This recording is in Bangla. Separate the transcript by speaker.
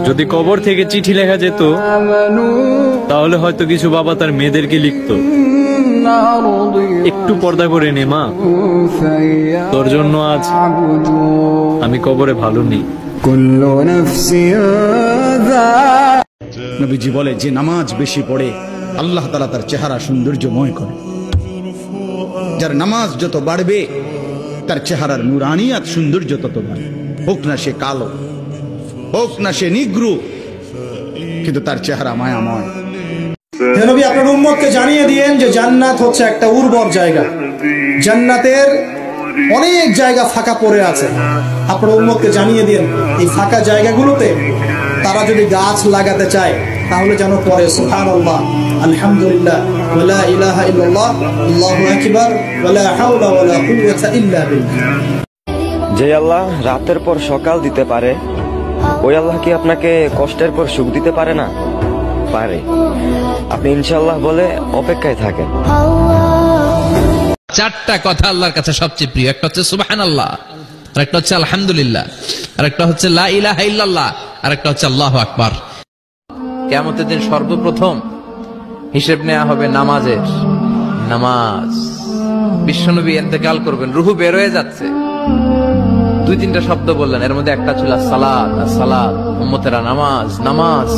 Speaker 1: যদি কবর থেকে চিঠি লেখা যেত তাহলে হয়তো কিছু বাবা তার মেয়েদেরকে লিখতো, একটু পর্দা করে নে মা, তোর জন্য আজ আমি কবরে ভালো নেই।
Speaker 2: নবীজি বলে, যে নামাজ বেশি পড়ে আল্লাহ তাআলা তার চেহারা সৌন্দর্যময় করে। যার নামাজ যত বাড়বে তার চেহারার নুরানিয়াত সৌন্দর্য তত বাড়বে। হোক না সে কালো, হোক না সে নিগ্রু, কিন্তু তার চেহারা মায়াময়।
Speaker 3: হে নবী, আপনার উম্মতকে জানিয়ে দিয়েন যে জান্নাত হচ্ছে একটা উর্বর জায়গা। জান্নাতের অনেক জায়গা ফাঁকা পড়ে আছে। আপনার উম্মতকে জানিয়ে দিন এই ফাঁকা জায়গাগুলোতে তারা যদি গাছ লাগাতে চায় তাহলে যেন পড়ে সুবহানাল্লাহ, আলহামদুলিল্লাহ, ওয়ালা ইলাহা ইল্লাল্লাহ, আল্লাহু আকবার, ওয়ালা হাওলা ওয়ালা কুওয়াতা ইল্লা বিল্লাহ।
Speaker 4: যে আল্লাহ রাতের পর সকাল দিতে পারে, ওই আল্লাহ কি আপনাকে কষ্টের পর সুখ দিতে পারে না? পারে। আপনি ইনশাআল্লাহ বলে অপেক্ষায় থাকেন।
Speaker 5: চারটা কথা আল্লাহর কাছে সবচেয়ে প্রিয়। একটা হচ্ছে সুবহানাল্লাহ, আর একটা হচ্ছে আলহামদুলিল্লাহ, আর একটা হচ্ছে লা ইলাহা ইল্লাল্লাহ, আর একটা হচ্ছে আল্লাহু আকবার। কিয়ামতের দিন সর্বপ্রথম হিসেব নেওয়া হবে নামাজের। নামাজ, বিশ্বনবী ইন্তেকাল করবেন, রূহ বের হয়ে যাচ্ছে, দুই তিনটা শব্দ বললেন, এর মধ্যে একটা ছিল সালাত। উম্মতেরা নামাজ, নামাজ।